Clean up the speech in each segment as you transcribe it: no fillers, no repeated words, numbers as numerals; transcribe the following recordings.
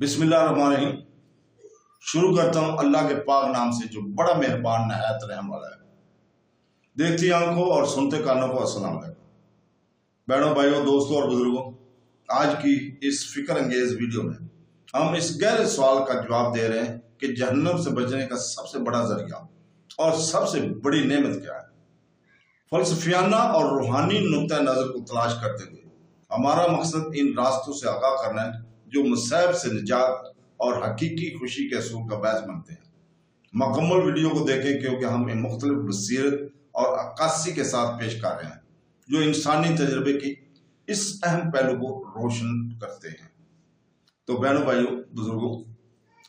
बिस्मिल्लाहिर्रहमानिर्रहीम। शुरू करता हूँ अल्लाह के पाक नाम से जो बड़ा मेहरबान नहायत रहम वाला है। देखती आंखों और सुनते कानों को अस्सलाम वालेकुम। बहनों, भाइयों, दोस्तों और बुजुर्गों, आज की इस फिक्र अंगेज वीडियो में हम इस गहरे सवाल का जवाब दे रहे हैं कि जहन्नम से बचने का सबसे बड़ा जरिया और सबसे बड़ी नेमत क्या है। फलसफियाना और रूहानी नुक्ता नजर को तलाश करते हुए हमारा मकसद इन रास्तों से आगाह करना है जो मुसाइब से निजात और हकीकी खुशी के असूल का बायस बनते हैं। मुकम्मल वीडियो को देखें क्योंकि हम मुख्तलिफ बसीरत और अक्कासी के साथ पेश कर रहे हैं जो इंसानी तजर्बे की इस अहम पहलू को रोशन करते हैं। तो बहनों, भाइयों, बुजुर्गों,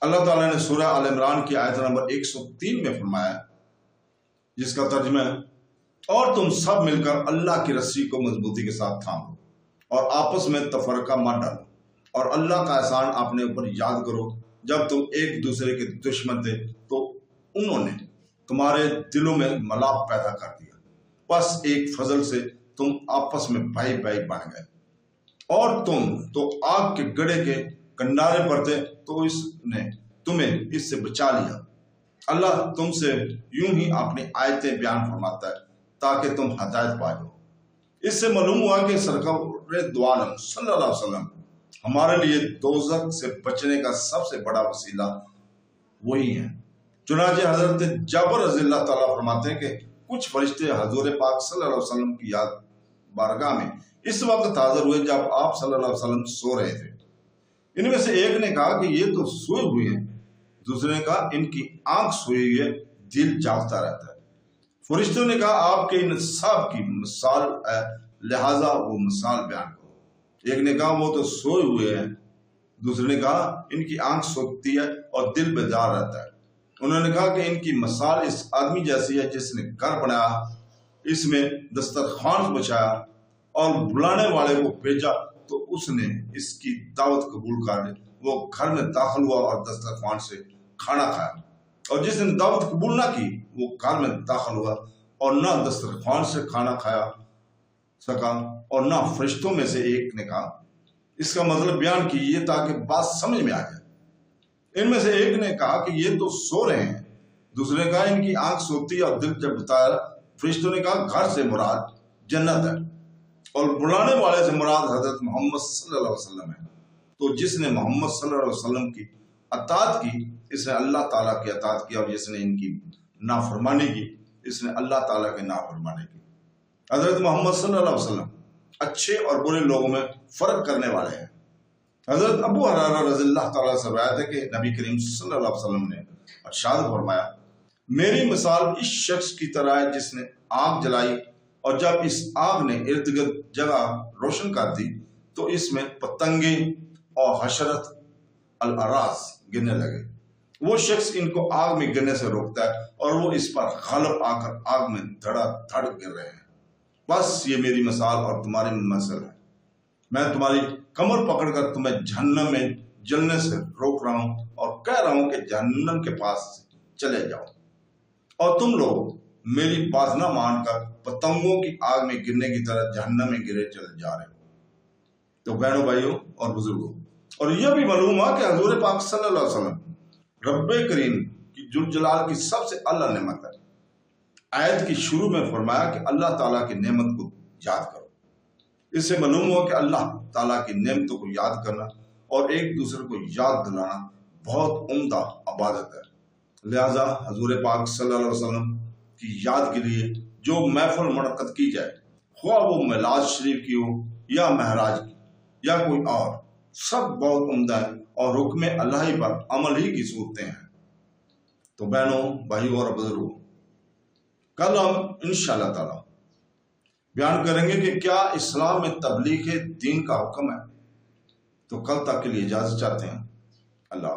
अल्लाह ताला ने सूरह आल इमरान की आयत नंबर 103 में फरमाया, जिसका तर्जुमा है, और तुम सब मिलकर अल्लाह की रस्सी को मजबूती के साथ थामो और आपस में तफरका मत डालो और अल्लाह का एहसान अपने ऊपर याद करो। जब तुम एक दूसरे के दुश्मन थे तो उन्होंने तुम्हारे दिलों में मलाप पैदा कर दिया, बस एक फजल से तुम आपस में भाई भाई बन गए। और तुम तो आग के गड़े के किनारे पर थे तो इसने तुम्हें इससे बचा लिया। अल्लाह तुमसे यूं ही अपनी आयतें बयान फरमाता है ताकि तुम हदायत पा जाओ। इससे मालूम हुआ कि सरकार दो आलम सल्लल्लाहु अलैहि वसल्लम हमारे लिए दोज़ख से बचने का सबसे बड़ा वसीला वही है। चुनांचे हजरत जाबर रज़ियल्लाहु ताला फरमाते हैं कि कुछ फरिश्ते हजूर पाक सल्लल्लाहु अलैहि वसल्लम की याद बारगाह में इस वक्त हाजिर हुए जब आप सल्लल्लाहु अलैहि वसल्लम सो रहे थे। इनमें से एक ने कहा कि ये तो सोए हुए हैं, दूसरे ने कहा इनकी आंख सोई हुई है, दिल जागता रहता है। फरिश्तों ने कहा आपके इन सब की मिसाल है, लिहाजा वो मिसाल बयान करो। एक ने कहा वो तो सोए हुए हैं, दूसरे ने कहा इनकी आंख सोती है और दिल बेदार रहता है। उन्होंने कहा कि इनकी मिसाल इस आदमी जैसी है जिसने घर बनाया, इसमें दस्तरखान बिछाया और बुलाने वाले को भेजा तो उसने इसकी दावत कबूल कर ली। वो घर में दाखिल हुआ और दस्तरखान से खाना खाया, और जिसने दावत कबूल ना की वो घर में दाखिल हुआ और ना दस्तरखान से खाना खाया सका और ना फरिश्तों में से एक ने कहा। इसका मतलब बयान कीजिए ताकि बात समझ में आ जाए। इनमें से एक ने कहा कि ये तो सो रहे हैं, दूसरे ने कहा इनकी आंख सोती और दिल जब बताया। फरिश्तों ने कहा घर से मुराद जन्नत है और बुलाने वाले से मुराद हजरत मोहम्मद सल्लल्लाहु अलैहि वसल्लम है। तो जिसने मोहम्मद सल्लल्लाहु अलैहि वसल्लम की अतात की इसने अल्लाह ताला की अतात की, और जिसने इनकी नाफरमानी की इसने अल्लाह ताला की नाफरमानी की। हजरत मोहम्मद सल्लल्लाहु अलैहि वसल्लम अच्छे और बुरे लोगों में फर्क करने वाले हैं। हजरत अबू हुरैरा रज़ियल्लाहु ताला से रवायत है कि नबी करीम सल्लल्लाहु अलैहि वसल्लम ने इरशाद फरमाया, मेरी मिसाल इस शख्स की तरह है जिसने आग जलाई और जब इस आग ने इर्द गिर्द जगह रोशन कर दी तो इसमें पतंगे और हशरत अल अराज गिरने लगे। वो शख्स इनको आग में गिरने से रोकता है और वो इस पर गालिब आकर आग में धड़ाधड़ गिर रहे हैं। बस ये मेरी मिसाल और तुम्हारी मिसाल है। मैं तुम्हारी कमर पकड़कर तुम्हें जहन्नम में जलने से रोक रहा हूं और कह रहा हूं कि जहन्नम के पास चले जाओ, और तुम लोग मेरी बात न मानकर पतंगों की आग में गिरने की तरह जहन्नम में गिरे चले जा रहे हो। तो बहनों, भाइयों और बुजुर्गों, और यह भी मालूम हुआ कि हजूर पाक सल्लल्लाहु अलैहि वसल्लम रब्बे करीम की जुल जलाल की सबसे अल्लाह नेमत है। आयत की शुरू में फरमाया कि अल्लाह ताला की नेमत को याद करो। इससे मालूम हुआ कि अल्लाह ताला की नेमतों को याद करना और एक दूसरे को याद दिलाना बहुत उम्दा इबादत है। लिहाजा हजूर पाक सल्लल्लाहु अलैहि वसल्लम की याद के लिए जो महफिल मुनक़्क़द की जाए, ख्वाह वो मिलाद शरीफ की हो या महराज की या कोई और, सब बहुत उम्दा है और हुक्म अल्लाह पर अमल ही की सूरतें हैं। तो बहनों, भाइयों और बुजुर्गों, कल हम इंशाअल्लाह ताला बयान करेंगे कि क्या इस्लाम में तबलीग दीन का हुक्म है। तो कल तक के लिए इजाजत चाहते हैं। अल्लाह।